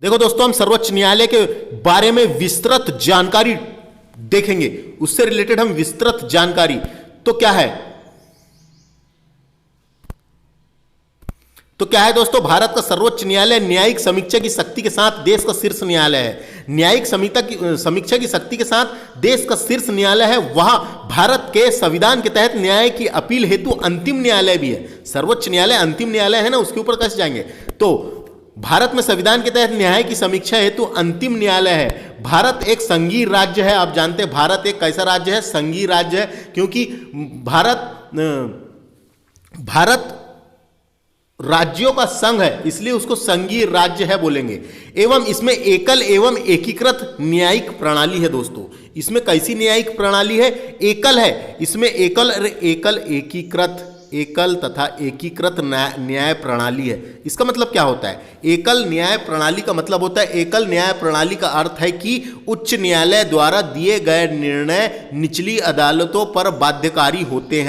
देखो दोस्तों, हम सर्वोच्च न्यायालय के बारे में विस्तृत जानकारी देखेंगे, उससे रिलेटेड हम विस्तृत जानकारी। तो क्या है दोस्तों, भारत का सर्वोच्च न्यायालय न्यायिक समीक्षा की शक्ति के साथ देश का शीर्ष न्यायालय है। न्यायिक समीक्षा की शक्ति के साथ देश का शीर्ष न्यायालय है। वह भारत के संविधान के तहत न्याय की अपील हेतु अंतिम न्यायालय भी है। सर्वोच्च न्यायालय अंतिम न्यायालय है ना, उसके ऊपर कैसे जाएंगे। तो भारत में संविधान के तहत न्याय की समीक्षा हेतु अंतिम न्यायालय है। भारत एक संघीय राज्य है। आप जानते हैं भारत एक कैसा राज्य है, संघीय राज्य है, क्योंकि भारत राज्यों का संघ है, इसलिए उसको संघीय राज्य है बोलेंगे। एवं इसमें एकल एवं एकीकृत न्यायिक प्रणाली है दोस्तों। इसमें कैसी न्यायिक प्रणाली है, एकल है। इसमें एकल तथा एकीकृत न्याय प्रणाली है। इसका मतलब क्या होता है, एकल न्याय प्रणाली का मतलब होता है, एकल न्याय प्रणाली का अर्थ है कि उच्च न्यायालय द्वारा दिए गए निर्णय निचली अदालतों पर बाध्यकारी होते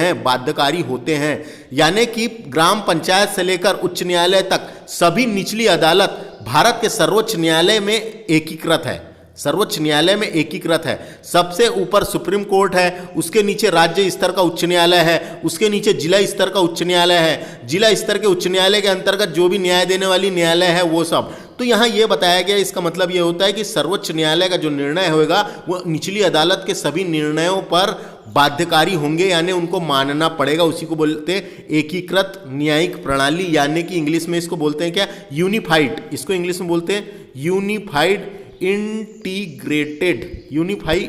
हैं। यानी कि ग्राम पंचायत से लेकर उच्च न्यायालय तक सभी निचली अदालत भारत के सर्वोच्च न्यायालय में एकीकृत है। सर्वोच्च न्यायालय में एकीकृत है। सबसे ऊपर सुप्रीम कोर्ट है, उसके नीचे राज्य स्तर का उच्च न्यायालय है, उसके नीचे जिला स्तर का उच्च न्यायालय है। जिला स्तर के उच्च न्यायालय के अंतर्गत जो भी न्याय देने वाली न्यायालय है वो सब। तो यहाँ ये बताया गया, इसका मतलब ये होता है कि सर्वोच्च न्यायालय का जो निर्णय होगा वो निचली अदालत के सभी निर्णयों पर बाध्यकारी होंगे, यानी उनको मानना पड़ेगा। उसी को बोलते हैं एकीकृत न्यायिक प्रणाली, यानी कि इंग्लिश में इसको बोलते हैं क्या, यूनिफाइड। इसको इंग्लिश में बोलते हैं यूनिफाइड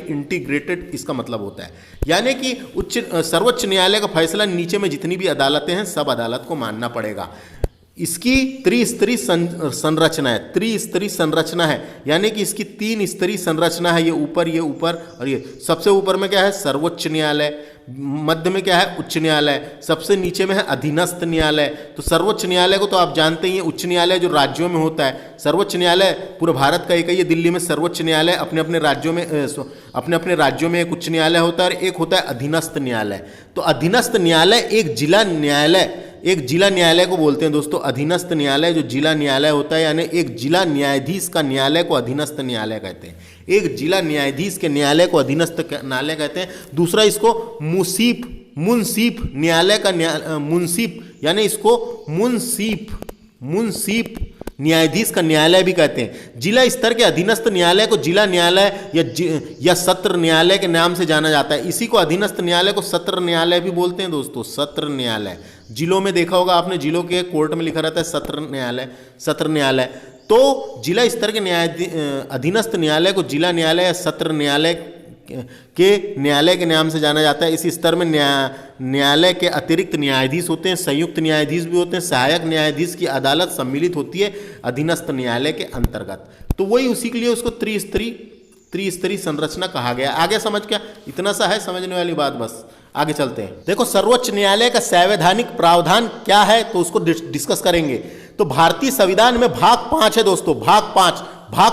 इंटीग्रेटेड इसका मतलब होता है। यानी कि सर्वोच्च न्यायालय का फैसला नीचे में जितनी भी अदालतें हैं सब अदालत को मानना पड़ेगा। इसकी त्रिस्तरीय संरचना है, यानी कि इसकी 3 स्तरीय संरचना है। ये ऊपर और ये सबसे ऊपर में क्या है, सर्वोच्च न्यायालय, मध्य में क्या है, उच्च न्यायालय, सबसे नीचे में है अधीनस्थ न्यायालय। तो सर्वोच्च न्यायालय को तो आप जानते ही हैं, उच्च न्यायालय जो राज्यों में होता है। सर्वोच्च न्यायालय पूरे भारत का एक ही है। दिल्ली में सर्वोच्च न्यायालय अपने अपने राज्यों में एक उच्च न्यायालय होता है और एक होता है अधीनस्थ न्यायालय। तो अधीनस्थ न्यायालय एक जिला न्यायालय को बोलते हैं दोस्तों। अधीनस्थ न्यायालय जो जिला न्यायालय होता है, यानी एक जिला न्यायाधीश का न्यायालय को अधीनस्थ न्यायालय कहते हैं। एक जिला न्यायाधीश के न्यायालय को अधीनस्थ न्यायालय कहते हैं। दूसरा इसको मुंसीफ न्यायालय का मुंसीफ, यानी इसको मुंसीफ न्यायाधीश का न्यायालय भी कहते हैं। जिला स्तर के अधीनस्थ न्यायालय को जिला न्यायालय या सत्र न्यायालय के नाम से जाना जाता है। इसी को अधीनस्थ न्यायालय को सत्र न्यायालय भी बोलते हैं दोस्तों। सत्र न्यायालय, जिलों में देखा होगा आपने, जिलों के कोर्ट में लिखा रहता है सत्र न्यायालय। तो जिला स्तर के अधीनस्थ न्यायालय को जिला न्यायालय या सत्र न्यायालय के न्यायालय के नाम से जाना जाता है। इस स्तर में न्यायालय के अतिरिक्त न्यायाधीश होते हैं, संयुक्त न्यायाधीश भी होते हैं, सहायक न्यायाधीश की अदालत सम्मिलित होती है अधीनस्थ न्यायालय के अंतर्गत। तो वही उसी के लिए उसको त्रिस्तरीय संरचना कहा गया। आगे समझ क्या, इतना सा है समझने वाली बात, बस आगे चलते हैं। देखो सर्वोच्च न्यायालय का संवैधानिक प्रावधान क्या है, तो उसको डिस्कस करेंगे। तो भारतीय संविधान में भाग 5 है दोस्तों। भाग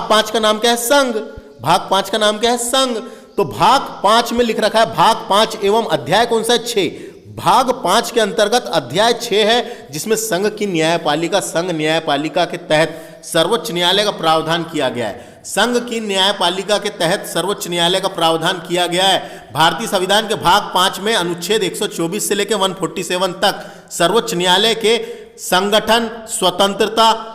5 का नाम क्या है, संघ। भाग 5 का नाम क्या है, संघ। तो भाग 5 में लिख रखा है, भाग 5 एवं अध्याय कौन सा है, 6। भाग 5 के अंतर्गत अध्याय 6 है, जिसमें संघ न्यायपालिका के तहत सर्वोच्च न्यायालय का प्रावधान किया गया है। संघ की न्यायपालिका के तहत सर्वोच्च न्यायालय का प्रावधान किया गया है। भारतीय संविधान के भाग 5 में अनुच्छेद 124 से लेकर 147 तक सर्वोच्च न्यायालय के संगठन, स्वतंत्रता,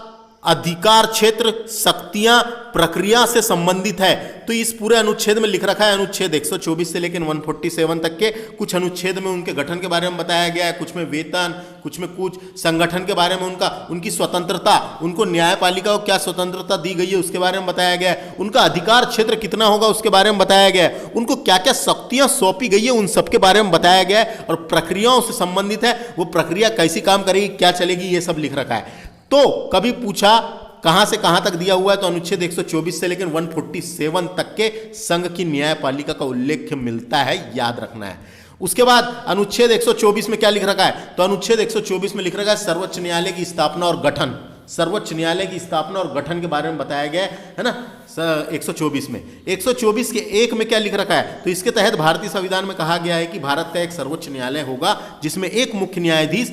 अधिकार क्षेत्र, शक्तियां, प्रक्रिया से संबंधित है। तो इस पूरे अनुच्छेद में लिख रखा है, अनुच्छेद 124 से लेकर 147 तक के कुछ अनुच्छेद में उनके गठन के बारे में बताया गया है, कुछ में वेतन, कुछ में कुछ संगठन के बारे में, उनकी स्वतंत्रता, उनको न्यायपालिका को क्या स्वतंत्रता दी गई है उसके बारे में बताया गया है, उनका अधिकार क्षेत्र कितना होगा उसके बारे में बताया गया है, उनको क्या क्या शक्तियां सौंपी गई है उन सब के बारे में बताया गया है, और प्रक्रियाओं से संबंधित है, वो प्रक्रिया कैसी काम करेगी, क्या चलेगी, ये सब लिख रखा है। तो कभी पूछा कहां से कहां तक दिया हुआ है, तो अनुच्छेद 124 से लेकर 147 तक के संघ की न्यायपालिका का उल्लेख मिलता है, याद रखना है। उसके बाद अनुच्छेद 124 में क्या लिख रखा है, तो अनुच्छेद 124 में लिख रखा है सर्वोच्च न्यायालय की स्थापना और गठन। सर्वोच्च न्यायालय की स्थापना और गठन के बारे में बताया गया है ना 124 में। 124 के 1 में क्या लिख रखा है, तो इसके तहत भारतीय संविधान में कहा गया है कि भारत का एक सर्वोच्च न्यायालय होगा जिसमें एक मुख्य न्यायाधीश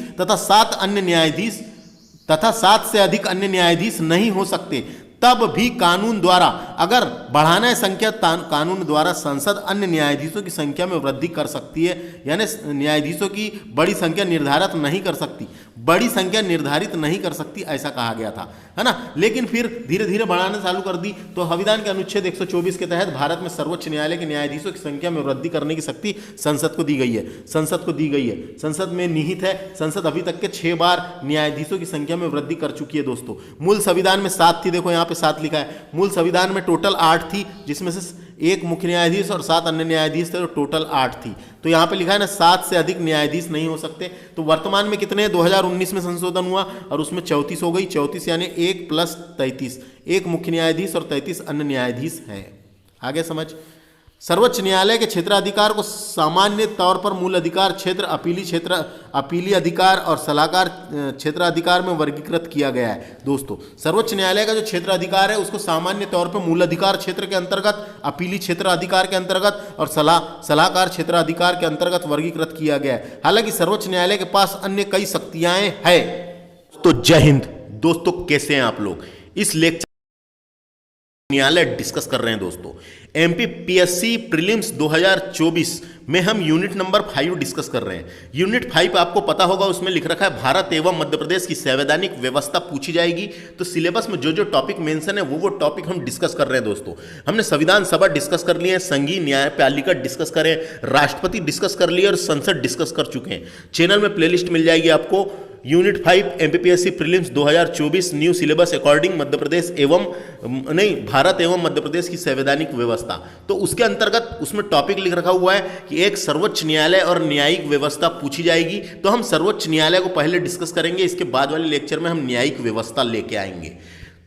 तथा 7 से अधिक अन्य न्यायाधीश नहीं हो सकते। तब भी कानून द्वारा, अगर बढ़ाना है संख्या, कानून द्वारा संसद अन्य न्यायाधीशों की संख्या में वृद्धि कर सकती है, यानी न्यायाधीशों की बड़ी संख्या निर्धारित नहीं कर सकती, बड़ी संख्या निर्धारित नहीं कर सकती, ऐसा कहा गया था, है ना। लेकिन फिर धीरे धीरे बढ़ाना चालू कर दी। तो संविधान के अनुच्छेद 124 के तहत भारत में सर्वोच्च न्यायालय के न्यायाधीशों की संख्या में वृद्धि करने की शक्ति संसद को दी गई है, संसद को दी गई है, संसद में निहित है। संसद अभी तक के 6 बार न्यायाधीशों की संख्या में वृद्धि कर चुकी है दोस्तों। मूल संविधान में 7 थी, देखो यहाँ पे 7 लिखा है। मूल संविधान में टोटल 8 थी, जिसमें से 1 मुख्य न्यायाधीश और 7 अन्य न्यायाधीश थे, तो टोटल 8 थी। तो यहाँ पे लिखा है ना 7 से अधिक न्यायाधीश नहीं हो सकते। तो वर्तमान में कितने, 2019 में संशोधन हुआ और उसमें 34 हो गई। 34 यानी 1 + 33, 1 मुख्य न्यायाधीश और 33 अन्य न्यायाधीश है। आगे समझ। सर्वोच्च न्यायालय के क्षेत्राधिकार को सामान्य तौर पर मूल अधिकार क्षेत्र, अपीली अधिकार और सलाहकार क्षेत्राधिकार में वर्गीकृत किया गया है दोस्तों। सर्वोच्च न्यायालय का जो क्षेत्राधिकार है उसको सामान्य तौर पर मूल अधिकार क्षेत्र के अंतर्गत, अपीली क्षेत्राधिकार के अंतर्गत और सलाहकार क्षेत्राधिकार के अंतर्गत वर्गीकृत किया गया है। हालांकि सर्वोच्च न्यायालय के पास अन्य कई शक्तियां हैं। तो जय हिंद दोस्तों, कैसे हैं आप लोग। इस लेक्चर न्यायालय डिस्कस कर रहे हैं दोस्तों। एमपीपीएससी प्रीलिम्स 2024 में हम यूनिट नंबर 5 डिस्कस कर रहे हैं। यूनिट 5 आपको पता होगा, उसमें लिख रखा है भारत एवं मध्य प्रदेश की संवैधानिक व्यवस्था पूछी जाएगी। तो सिलेबस में जो जो टॉपिक मेंशन है वो टॉपिक हम डिस्कस कर रहे हैं दोस्तों। हमने संविधान सभा डिस्कस कर लिए हैं, संघीय न्यायपालिका डिस्कस करें, राष्ट्रपति डिस्कस कर लिए और संसद डिस्कस कर चुके हैं। चैनल में प्लेलिस्ट मिल जाएगी आपको। Unit 5 MPPSC prelims 2024 new syllabus according Madhya Pradesh Bharat एवं मध्य प्रदेश की संवैधानिक व्यवस्था। तो उसके अंतर्गत उसमें टॉपिक लिख रखा हुआ है कि एक सर्वोच्च न्यायालय और न्यायिक व्यवस्था पूछी जाएगी। तो हम सर्वोच्च न्यायालय को पहले डिस्कस करेंगे, इसके बाद वाले लेक्चर में हम न्यायिक व्यवस्था लेके आएंगे।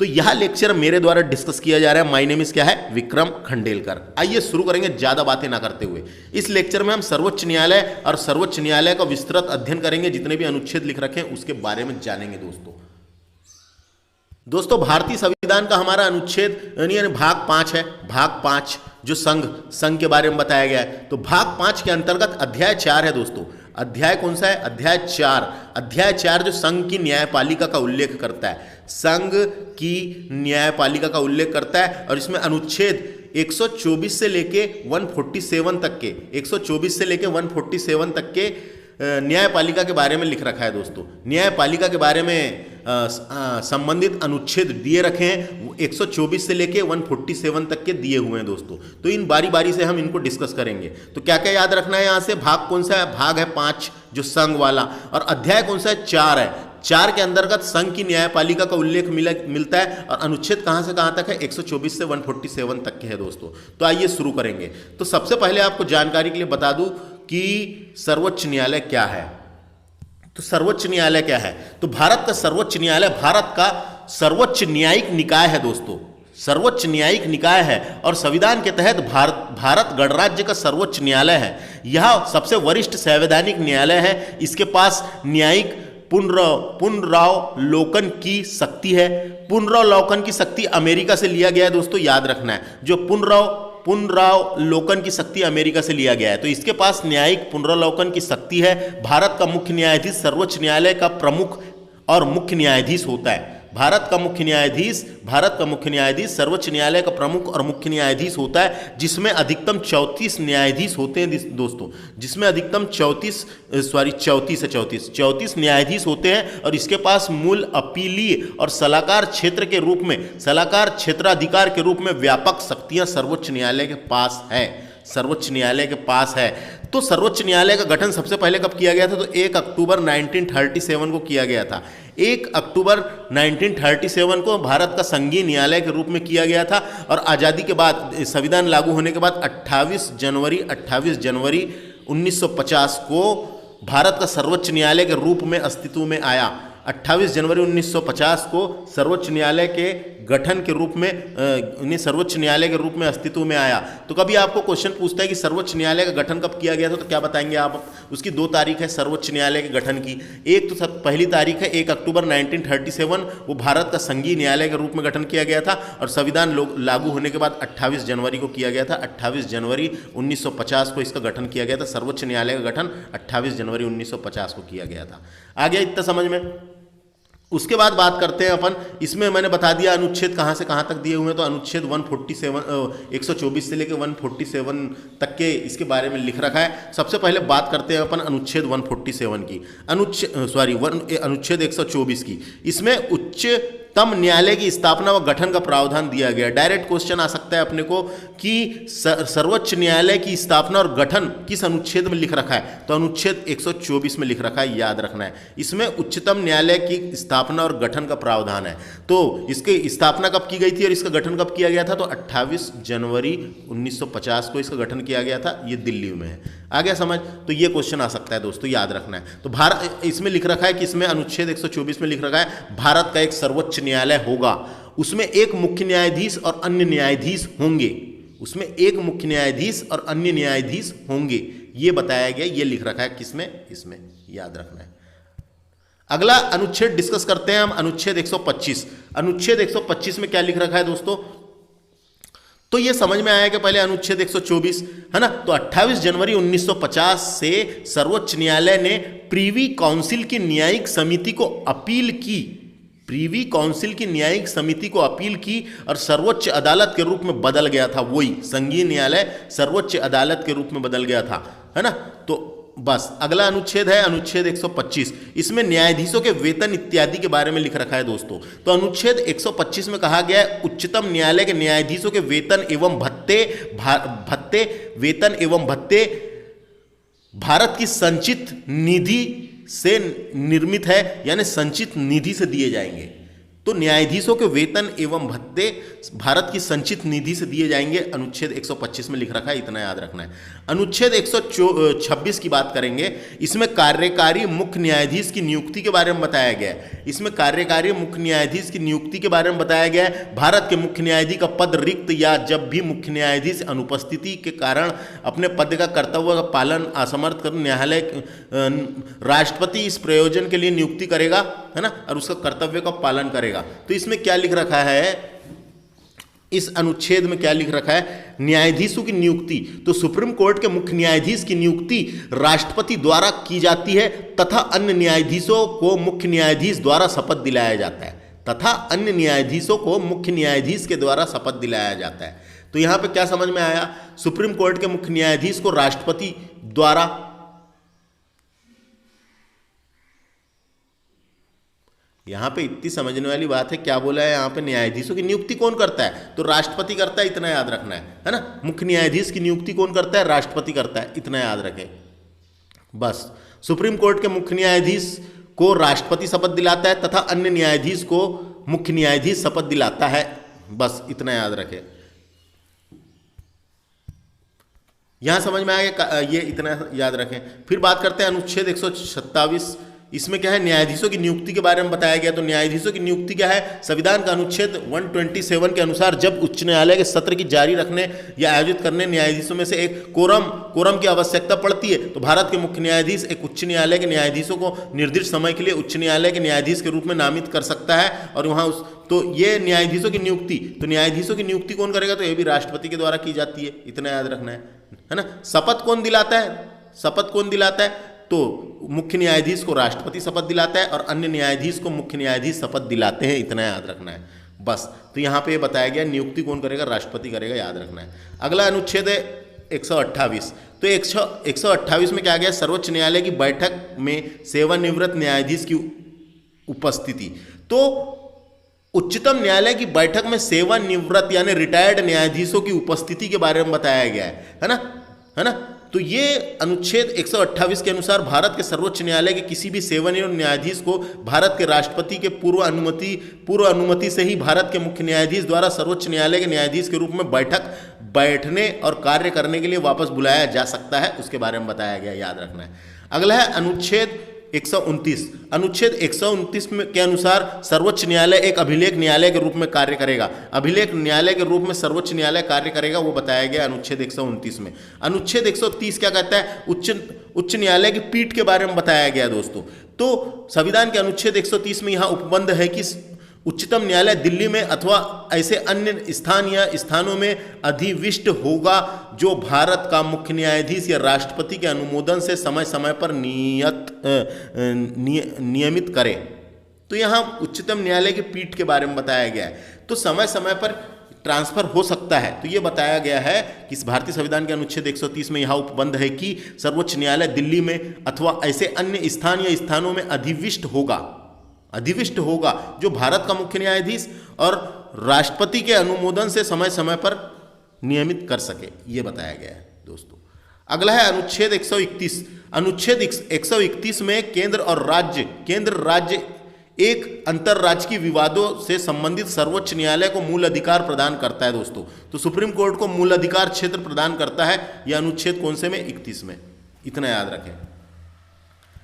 तो यह लेक्चर मेरे द्वारा डिस्कस किया जा रहा है। माय नेम इज क्या है, विक्रम खंडेलकर। आइए शुरू करेंगे ज्यादा बातें ना करते हुए। इस लेक्चर में हम सर्वोच्च न्यायालय और सर्वोच्च न्यायालय का विस्तृत अध्ययन करेंगे, जितने भी अनुच्छेद लिख रखे हैं उसके बारे में जानेंगे दोस्तों। भारतीय संविधान का हमारा अनुच्छेद यानी भाग 5 है। भाग 5 जो संघ के बारे में बताया गया है। तो भाग 5 के अंतर्गत अध्याय 4 है दोस्तों। अध्याय कौन सा है, अध्याय 4। अध्याय 4 जो संघ की न्यायपालिका का उल्लेख करता है, संघ की न्यायपालिका का उल्लेख करता है। और इसमें अनुच्छेद 124 से लेके 147 तक के, 124 से लेके 147 तक के न्यायपालिका के बारे में लिख रखा है दोस्तों। न्यायपालिका के बारे में संबंधित अनुच्छेद दिए रखे हैं, 124 से लेके 147 तक के दिए हुए हैं दोस्तों। तो इन बारी बारी से हम इनको डिस्कस करेंगे। तो क्या क्या याद रखना है यहाँ से, भाग कौन सा है, भाग है 5 जो संघ वाला, और अध्याय कौन सा है, 4 है। 4 के अंतर्गत संघ की न्यायपालिका का उल्लेख मिलता है। और अनुच्छेद कहां से कहां तक है, 124 से 147 तक के है दोस्तों। तो आइए शुरू करेंगे। तो सबसे पहले आपको जानकारी के लिए बता दूं कि सर्वोच्च न्यायालय क्या है। तो सर्वोच्च न्यायालय क्या है, तो भारत का सर्वोच्च न्यायालय भारत का सर्वोच्च न्यायिक निकाय है दोस्तों। सर्वोच्च न्यायिक निकाय है और संविधान के तहत भारत गणराज्य का सर्वोच्च न्यायालय है। यह सबसे वरिष्ठ संवैधानिक न्यायालय है। इसके पास न्यायिक पुनरावलोकन की शक्ति है। पुनरावलोकन की शक्ति अमेरिका से लिया गया है दोस्तों, याद रखना है। जो पुनरावलोकन की शक्ति अमेरिका से लिया गया है। तो इसके पास न्यायिक पुनरावलोकन की शक्ति है। भारत का मुख्य न्यायाधीश सर्वोच्च न्यायालय का प्रमुख और मुख्य न्यायाधीश होता है। भारत का मुख्य न्यायाधीश सर्वोच्च न्यायालय का प्रमुख और मुख्य न्यायाधीश होता है, जिसमें अधिकतम 34 न्यायाधीश होते हैं दोस्तों। जिसमें अधिकतम 34 न्यायाधीश होते हैं। और इसके पास मूल अपीलीय और सलाहकार क्षेत्र के रूप में, सलाहकार क्षेत्राधिकार के रूप में व्यापक शक्तियां सर्वोच्च न्यायालय के पास है। सर्वोच्च न्यायालय के पास है। तो सर्वोच्च न्यायालय का गठन सबसे पहले कब किया गया था, तो 1 अक्टूबर 1937 को किया गया था। 1 अक्टूबर 1937 को भारत का संघीय न्यायालय के रूप में किया गया था। और आज़ादी के बाद, संविधान लागू होने के बाद 28 जनवरी 1950 को भारत का सर्वोच्च न्यायालय के रूप में अस्तित्व में आया। 28 जनवरी 1950 को सर्वोच्च न्यायालय के गठन के रूप में सर्वोच्च न्यायालय के रूप में अस्तित्व में आया। तो कभी आपको क्वेश्चन पूछता है कि सर्वोच्च न्यायालय का गठन कब किया गया था, तो क्या बताएंगे आप, उसकी 2 तारीख है सर्वोच्च न्यायालय के गठन की। एक तो पहली तारीख है 1 अक्टूबर 1937, वो भारत का संघीय न्यायालय के रूप में गठन किया गया था। और संविधान लागू होने के बाद 28 जनवरी को किया गया था। 28 जनवरी 1950 को इसका गठन किया गया था। सर्वोच्च न्यायालय का गठन 28 जनवरी 1950 को किया गया था। आ गया इतना समझ में। उसके बाद बात करते हैं अपन, इसमें मैंने बता दिया अनुच्छेद कहाँ से कहाँ तक दिए हुए हैं। तो अनुच्छेद 147 124 से लेकर 147 तक के इसके बारे में लिख रखा है। सबसे पहले बात करते हैं अपन अनुच्छेद 147 की, अनुच्छेद 124 की। इसमें उच्चतम न्यायालय की स्थापना व गठन का प्रावधान दिया गया। डायरेक्ट क्वेश्चन आ सकता है अपने को कि सर्वोच्च न्यायालय की स्थापना और गठन किस अनुच्छेद में लिख रखा है, तो अनुच्छेद 124 में लिख रखा है, याद रखना है। इसमें उच्चतम न्यायालय की स्थापना और गठन का प्रावधान है। तो इसकी स्थापना कब की गई थी और इसका गठन कब किया गया था, तो 28 जनवरी 1950 को इसका गठन किया गया था। ये दिल्ली में है, आ गया समझ। तो ये क्वेश्चन आ सकता है दोस्तों, याद रखना है। तो भारत इसमें लिख रखा है कि इसमें अनुच्छेद 124 में लिख रखा है भारत का एक सर्वोच्च न्यायालय होगा, उसमें एक मुख्य न्यायाधीश और अन्य न्यायाधीश होंगे, उसमें एक मुख्य न्यायाधीश और अन्य न्यायाधीश होंगे, ये बताया गया, ये लिख रखा है किसमें, इसमें, याद रखना है। अगला अनुच्छेद डिस्कस करते हैं हम, अनुच्छेद 125। अनुच्छेद 125 में क्या लिख रखा है दोस्तों, तो ये समझ में आया कि पहले अनुच्छेद 124 है ना। तो 28 जनवरी 1950 से सर्वोच्च न्यायालय ने प्रीवी काउंसिल की न्यायिक समिति को अपील की, प्रीवी काउंसिल की न्यायिक समिति को अपील की और सर्वोच्च अदालत के रूप में बदल गया था। वही संघीय न्यायालय सर्वोच्च अदालत के रूप में बदल गया था, है ना। तो बस अगला अनुच्छेद है अनुच्छेद 125। इसमें न्यायाधीशों के वेतन इत्यादि के बारे में लिख रखा है दोस्तों। तो अनुच्छेद 125 में कहा गया है उच्चतम न्यायालय के न्यायाधीशों के वेतन एवं भत्ते वेतन एवं भत्ते भारत की संचित निधि से निर्मित है, यानी संचित निधि से दिए जाएंगे। तो न्यायाधीशों के वेतन एवं भत्ते भारत की संचित निधि से दिए जाएंगे, अनुच्छेद 125 में लिख रखा है, इतना याद रखना है। अनुच्छेद 126 की बात करेंगे। इसमें कार्यकारी मुख्य न्यायाधीश की नियुक्ति के बारे में बताया गया है। इसमें कार्यकारी मुख्य न्यायाधीश की नियुक्ति के बारे में बताया गया है। भारत के मुख्य न्यायाधीश का पद रिक्त या जब भी मुख्य न्यायाधीश अनुपस्थिति के कारण अपने पद का कर्तव्य का पालन असमर्थ कर न्यायालय राष्ट्रपति इस प्रयोजन के लिए नियुक्ति करेगा, है ना, और उसका कर्तव्य का पालन करेगा। तो इसमें क्या लिख रखा है, इस अनुच्छेद में क्या लिख रखा है, न्यायाधीशों की नियुक्ति। तो सुप्रीम कोर्ट के मुख्य न्यायाधीश की नियुक्ति राष्ट्रपति द्वारा की जाती है तथा अन्य न्यायाधीशों को मुख्य न्यायाधीश द्वारा शपथ दिलाया जाता है, तथा अन्य न्यायाधीशों को मुख्य न्यायाधीश के द्वारा शपथ दिलाया जाता है। तो यहां पे क्या समझ में आया, सुप्रीम कोर्ट के मुख्य न्यायाधीश को राष्ट्रपति द्वारा, यहां पे इतनी समझने वाली बात है, क्या बोला है यहां पे, न्यायाधीशों की नियुक्ति कौन करता है, तो राष्ट्रपति करता है, इतना याद रखना है ना। मुख्य न्यायाधीश की नियुक्ति कौन करता है, राष्ट्रपति करता है, इतना याद रखें बस। सुप्रीम कोर्ट के मुख्य न्यायाधीश को राष्ट्रपति शपथ दिलाता है तथा अन्य न्यायाधीश को मुख्य न्यायाधीश शपथ दिलाता है, बस इतना याद रखें। यहां समझ में आएगा, ये इतना याद रखें। फिर बात करते हैं अनुच्छेद 127। इसमें क्या है, न्यायाधीशों की नियुक्ति के बारे में बताया गया। तो न्यायाधीशों की नियुक्ति क्या है, संविधान का अनुच्छेद 127 के अनुसार जब उच्च न्यायालय के सत्र की जारी रखने या आयोजित करने न्यायाधीशों में से एक कोरम की आवश्यकता पड़ती है, तो भारत के मुख्य न्यायाधीश एक उच्च न्यायालय के न्यायाधीशों को निर्दिष्ट समय के लिए उच्च न्यायालय के न्यायाधीश के रूप में नामित कर सकता है। और वहाँ तो ये न्यायाधीशों की नियुक्ति, तो न्यायाधीशों की नियुक्ति कौन करेगा, तो ये भी राष्ट्रपति के द्वारा की जाती है, इतना याद रखना है ना। शपथ कौन दिलाता है, शपथ कौन दिलाता है, तो मुख्य न्यायाधीश को राष्ट्रपति शपथ दिलाता है और अन्य न्यायाधीश को मुख्य न्यायाधीश शपथ दिलाते हैं, इतना याद रखना है बस। तो यहाँ पे ये बताया गया नियुक्ति कौन करेगा, राष्ट्रपति करेगा, याद रखना है। अगला अनुच्छेद है 128। तो 128 में क्या गया, सर्वोच्च न्यायालय की बैठक में सेवानिवृत्त न्यायाधीश की उपस्थिति। तो उच्चतम न्यायालय की बैठक में सेवानिवृत्त यानी रिटायर्ड न्यायाधीशों की उपस्थिति के बारे में बताया गया है ना। तो ये अनुच्छेद 128 के अनुसार भारत के सर्वोच्च न्यायालय के किसी भी सेवानिवृत्त न्यायाधीश को भारत के राष्ट्रपति के पूर्व अनुमति से ही भारत के मुख्य न्यायाधीश द्वारा सर्वोच्च न्यायालय के न्यायाधीश के रूप में बैठने और कार्य करने के लिए वापस बुलाया जा सकता है, उसके बारे में बताया गया, याद रखना है। अगला है अनुच्छेद 129। अनुच्छेद 129 के अनुसार सर्वोच्च न्यायालय एक अभिलेख न्यायालय के रूप में कार्य करेगा। अभिलेख न्यायालय के रूप में सर्वोच्च न्यायालय कार्य करेगा, वो बताया गया अनुच्छेद 129 में। अनुच्छेद 130 क्या कहता है, उच्च न्यायालय की पीठ के बारे में बताया गया दोस्तों। तो संविधान के अनुच्छेद 130 में यहाँ उपबंध है कि उच्चतम न्यायालय दिल्ली में अथवा ऐसे अन्य स्थान या स्थानों में अधिविष्ट होगा जो भारत का मुख्य न्यायाधीश या राष्ट्रपति के अनुमोदन से समय समय पर नियमित करे, तो यहाँ उच्चतम न्यायालय की पीठ के बारे में बताया गया है। तो समय समय पर ट्रांसफर हो सकता है। तो ये बताया गया है कि इस भारतीय संविधान के अनुच्छेद 130 में यह उपबंध है कि सर्वोच्च न्यायालय दिल्ली में अथवा ऐसे अन्य स्थान या स्थानों में अधिविष्ट होगा जो भारत का मुख्य न्यायाधीश और राष्ट्रपति के अनुमोदन से समय समय पर नियमित कर सके, ये बताया गया है दोस्तों। अगला है अनुच्छेद 131। अनुच्छेद 131 में केंद्र राज्य एक अंतर्राज्यीय विवादों से संबंधित सर्वोच्च न्यायालय को मूल अधिकार प्रदान करता है दोस्तों। तो सुप्रीम कोर्ट को मूल अधिकार क्षेत्र प्रदान करता है यह अनुच्छेद कौन से में? 31 में। इतना याद रखें।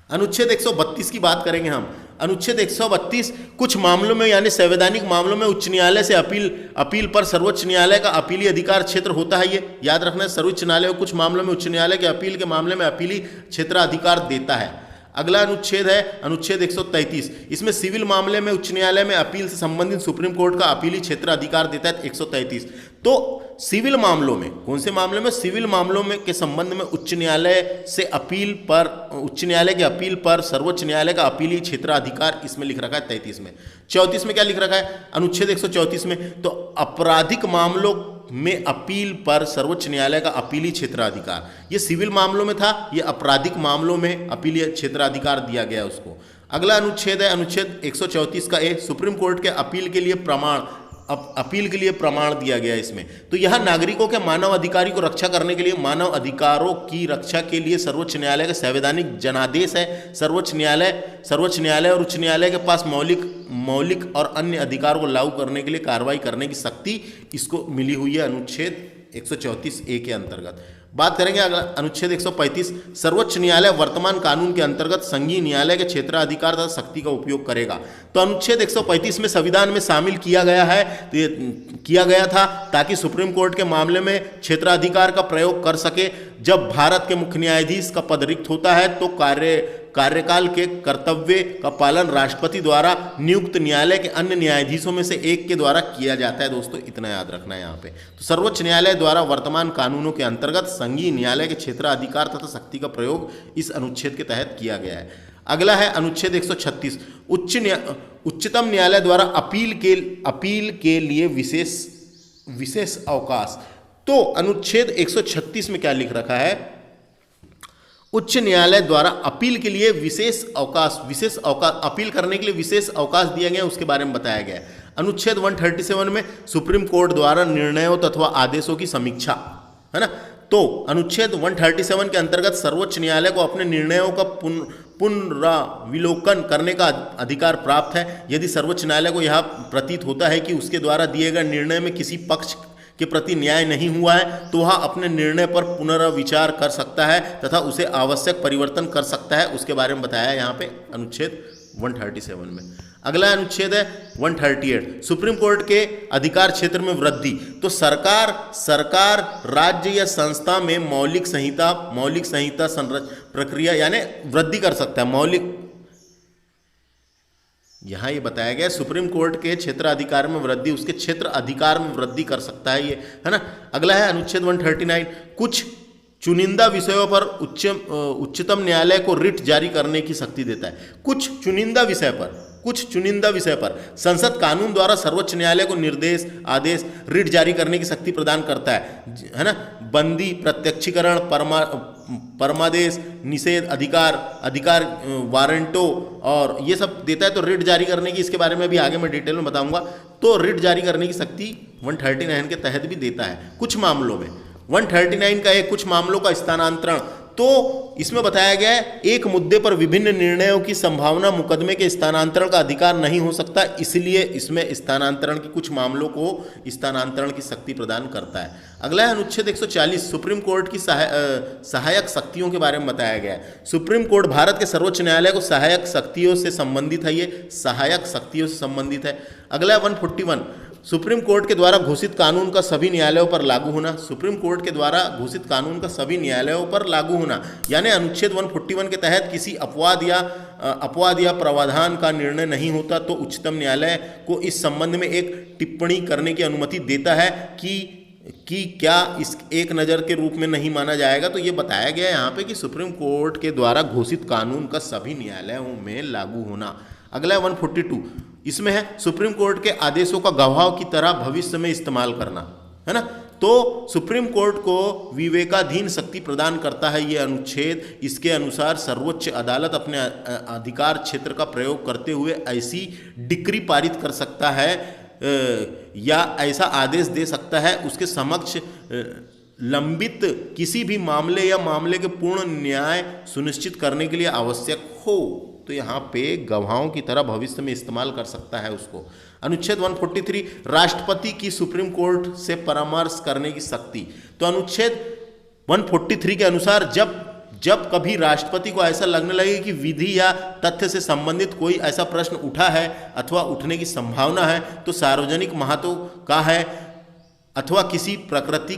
अनुच्छेद 132 की बात करेंगे हम। अनुच्छेद 132 कुछ मामलों में यानी संवैधानिक मामलों में उच्च न्यायालय से अपील पर सर्वोच्च न्यायालय का अपीली अधिकार क्षेत्र होता है। ये याद रखना है, सर्वोच्च न्यायालय कुछ मामलों में उच्च न्यायालय के अपील के मामले में अपीली क्षेत्राधिकार देता है। अगला अनुच्छेद है अनुच्छेद 133। इसमें सिविल मामले में उच्च न्यायालय में अपील से संबंधित सुप्रीम कोर्ट का अपीली क्षेत्र अधिकार देता है 133। तो सिविल मामलों में, कौन से मामले में? सिविल मामलों में के संबंध में उच्च न्यायालय के अपील पर सर्वोच्च न्यायालय का अपीली क्षेत्राधिकार इसमें लिख रखा है 33 में। 34 में क्या लिख रखा है अनुच्छेद 134 में? तो आपराधिक मामलों में अपील पर सर्वोच्च न्यायालय का अपीली क्षेत्राधिकार, ये सिविल मामलों में था, ये आपराधिक मामलों में अपीली क्षेत्राधिकार दिया गया है उसको। अगला अनुच्छेद है अनुच्छेद 134 का ए, सुप्रीम कोर्ट के अपील के लिए प्रमाण दिया गया है इसमें। तो यह नागरिकों के मानव अधिकारी को रक्षा करने के लिए, मानव अधिकारों की रक्षा के लिए सर्वोच्च न्यायालय का संवैधानिक जनादेश है। सर्वोच्च न्यायालय और उच्च न्यायालय के पास मौलिक और अन्य अधिकारों को लागू करने के लिए कार्रवाई करने की शक्ति इसको मिली हुई है अनुच्छेद 134 ए के अंतर्गत। बात करेंगे अगला अनुच्छेद 135। सर्वोच्च न्यायालय वर्तमान कानून के अंतर्गत संघीय न्यायालय के क्षेत्राधिकार तथा शक्ति का उपयोग करेगा। तो अनुच्छेद 135 में संविधान में शामिल किया गया था ताकि सुप्रीम कोर्ट के मामले में क्षेत्राधिकार का प्रयोग कर सके। जब भारत के मुख्य न्यायाधीश का पद रिक्त होता है तो कार्यकाल के कर्तव्य का पालन राष्ट्रपति द्वारा नियुक्त न्यायालय के अन्य न्यायाधीशों में से एक के द्वारा किया जाता है दोस्तों। इतना याद रखना है यहाँ पे। तो सर्वोच्च न्यायालय द्वारा वर्तमान कानूनों के अंतर्गत संघीय न्यायालय के क्षेत्राधिकार तथा शक्ति का प्रयोग इस अनुच्छेद के तहत किया गया है। अगला है अनुच्छेद 136। उच्चतम न्यायालय द्वारा अपील के लिए विशेष अवकाश। तो अनुच्छेद 136 में क्या लिख रखा है? उच्च न्यायालय द्वारा अपील के लिए विशेष अवकाश, अपील करने के लिए विशेष अवकाश दिया गया, उसके बारे में बताया गया है। अनुच्छेद 137 में सुप्रीम कोर्ट द्वारा निर्णयों तथा आदेशों की समीक्षा, है ना। तो अनुच्छेद 137 के अंतर्गत सर्वोच्च न्यायालय को अपने निर्णयों का पुनराविलोकन करने का अधिकार प्राप्त है। यदि सर्वोच्च न्यायालय को यह प्रतीत होता है कि उसके द्वारा दिए गए निर्णय में किसी पक्ष के प्रति न्याय नहीं हुआ है तो वह अपने निर्णय पर पुनर्विचार कर सकता है तथा उसे आवश्यक परिवर्तन कर सकता है। उसके बारे में बताया है यहाँ पे अनुच्छेद 137 में। अगला अनुच्छेद है 138। सुप्रीम कोर्ट के अधिकार क्षेत्र में वृद्धि। तो सरकार राज्य या संस्था में मौलिक संहिता प्रक्रिया यानी वृद्धि कर सकता है। यहाँ ये बताया गया सुप्रीम कोर्ट के क्षेत्र अधिकार में वृद्धि, उसके क्षेत्र अधिकार में वृद्धि कर सकता है ये, है ना। अगला है अनुच्छेद 139। कुछ चुनिंदा विषयों पर उच्चतम न्यायालय को रिट जारी करने की शक्ति देता है। कुछ चुनिंदा विषय पर संसद कानून द्वारा सर्वोच्च न्यायालय को निर्देश, आदेश, रिट जारी करने की शक्ति प्रदान करता है ना। बंदी, प्रत्यक्षीकरण, परमादेश, निषेध अधिकार वारंटों और ये सब देता है। तो रिट जारी करने की, इसके बारे में भी आगे मैं डिटेल में बताऊंगा। तो रिट जारी करने की शक्ति 139 के तहत भी देता है कुछ मामलों में। 139 का एक कुछ मामलों का स्थानांतरण। तो इसमें बताया गया है एक मुद्दे पर विभिन्न निर्णयों की संभावना मुकदमे के स्थानांतरण का अधिकार नहीं हो सकता, इसलिए इसमें स्थानांतरण की कुछ मामलों को स्थानांतरण की शक्ति प्रदान करता है। अगला है अनुच्छेद 140। सुप्रीम कोर्ट की सहायक शक्तियों के बारे में बताया गया है। सुप्रीम कोर्ट भारत के सर्वोच्च न्यायालय को सहायक शक्तियों से संबंधित है, ये सहायक शक्तियों से संबंधित है। अगला है 141। सुप्रीम कोर्ट के द्वारा घोषित कानून का सभी न्यायालयों पर लागू होना। सुप्रीम कोर्ट के द्वारा घोषित कानून का सभी न्यायालयों पर लागू होना यानी अनुच्छेद 141 के तहत किसी अपवाद या प्रावधान का निर्णय नहीं होता तो उच्चतम न्यायालय को इस संबंध में एक टिप्पणी करने की अनुमति देता है कि क्या इस एक नज़र के रूप में नहीं माना जाएगा। तो ये बताया गया है यहाँ पे कि सुप्रीम कोर्ट के द्वारा घोषित कानून का सभी न्यायालयों में लागू होना। अगला है 142, इसमें है सुप्रीम कोर्ट के आदेशों का गवाह की तरह भविष्य में इस्तेमाल करना, है ना। तो सुप्रीम कोर्ट को विवेकाधीन शक्ति प्रदान करता है ये अनुच्छेद। इसके अनुसार सर्वोच्च अदालत अपने अधिकार क्षेत्र का प्रयोग करते हुए ऐसी डिक्री पारित कर सकता है या ऐसा आदेश दे सकता है उसके समक्ष लंबित किसी भी मामले या मामले के पूर्ण न्याय सुनिश्चित करने के लिए आवश्यक हो। तो यहाँ पे गवाहों की तरह भविष्य में इस्तेमाल कर सकता है उसको। अनुच्छेद 143, राष्ट्रपति की सुप्रीम कोर्ट से परामर्श करने की शक्ति। तो अनुच्छेद 143 के अनुसार जब कभी राष्ट्रपति को ऐसा लगने लगे कि विधि या तथ्य से संबंधित कोई ऐसा प्रश्न उठा है अथवा उठने की संभावना है तो सार्वजनिक महत्व का है अथवा किसी प्रकृति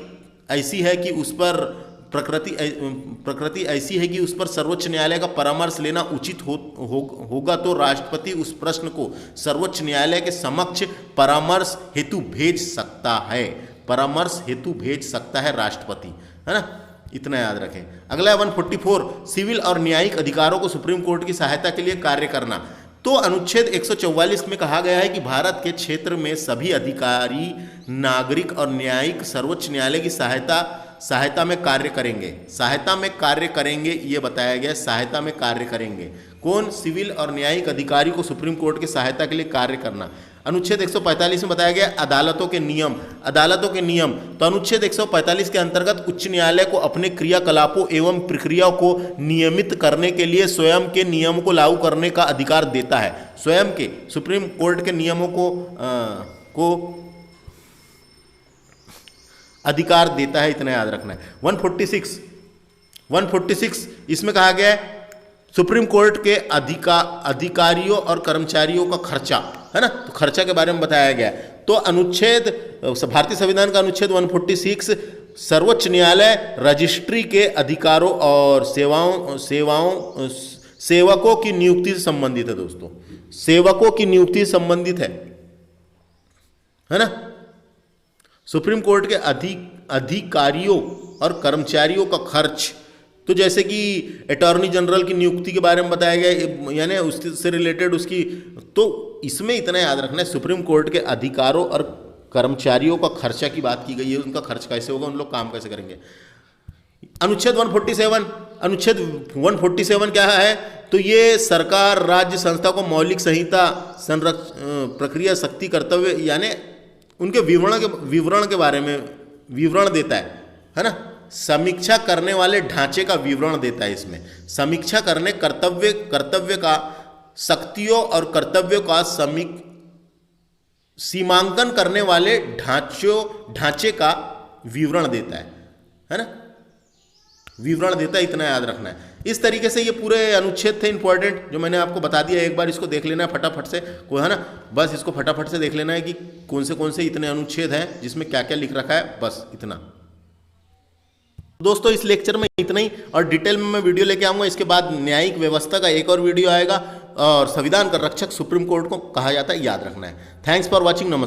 ऐसी है कि उस पर प्रकृति ऐसी है कि उस पर सर्वोच्च न्यायालय का परामर्श लेना उचित होगा तो राष्ट्रपति उस प्रश्न को सर्वोच्च न्यायालय के समक्ष परामर्श हेतु भेज सकता है। परामर्श हेतु भेज सकता है राष्ट्रपति, है ना, इतना याद रखें। अगला है 144, सिविल और न्यायिक अधिकारों को सुप्रीम कोर्ट की सहायता के लिए कार्य करना। तो अनुच्छेद 144 में कहा गया है कि भारत के क्षेत्र में सभी अधिकारी, नागरिक और न्यायिक सर्वोच्च न्यायालय की सहायता में कार्य करेंगे। सहायता में कार्य करेंगे ये बताया गया, सहायता में कार्य करेंगे। कौन? सिविल और न्यायिक अधिकारी को सुप्रीम कोर्ट की सहायता के लिए कार्य करना। अनुच्छेद 145 में बताया गया अदालतों के नियम। अदालतों के नियम, तो अनुच्छेद 145 के अंतर्गत उच्च न्यायालय को अपने क्रियाकलापों एवं प्रक्रियाओं को नियमित करने के लिए स्वयं के नियमों को लागू करने का अधिकार देता है। स्वयं के सुप्रीम कोर्ट के नियमों को अधिकार देता है, इतना याद रखना है। 146 इसमें कहा गया है सुप्रीम कोर्ट के अधिकारियों और कर्मचारियों का खर्चा, है ना, तो खर्चा के बारे में बताया गया। तो अनुच्छेद भारतीय संविधान का अनुच्छेद 146 सर्वोच्च न्यायालय रजिस्ट्री के अधिकारों और सेवकों की नियुक्ति से संबंधित है। दोस्तों, सेवकों की नियुक्ति से संबंधित है ना। सुप्रीम कोर्ट के अधिकारियों और कर्मचारियों का खर्च, तो जैसे कि अटॉर्नी जनरल की नियुक्ति के बारे में बताया गया, यानी उससे रिलेटेड उसकी, तो इसमें इतना याद रखना है सुप्रीम कोर्ट के अधिकारों और कर्मचारियों का खर्चा की बात की गई है। उनका खर्च कैसे होगा, उन लोग काम कैसे करेंगे। अनुच्छेद 147 क्या है, तो ये सरकार राज्य संस्था को मौलिक संहिता प्रक्रिया शक्ति कर्तव्य यानी उनके विवरण के बारे में विवरण देता है ना। समीक्षा करने वाले ढांचे का विवरण देता है। इसमें समीक्षा करने कर्तव्य का शक्तियों और कर्तव्यों का सीमांकन करने वाले ढांचे का विवरण देता है ना, विवरण देता है, इतना याद रखना है। इस तरीके से ये पूरे अनुच्छेद थे इंपॉर्टेंट, जो मैंने आपको बता दिया। एक बार इसको देख लेना है फटाफट से, को है ना, बस इसको फटाफट से देख लेना है कि कौन से इतने अनुच्छेद हैं जिसमें क्या क्या लिख रखा है, बस इतना। दोस्तों, इस लेक्चर में इतना ही, और डिटेल में मैं वीडियो लेके आऊँगा। इसके बाद न्यायिक व्यवस्था का एक और वीडियो आएगा, और संविधान का रक्षक सुप्रीम कोर्ट को कहा जाता है, याद रखना है। थैंक्स फॉर वॉचिंग, नमस्कार।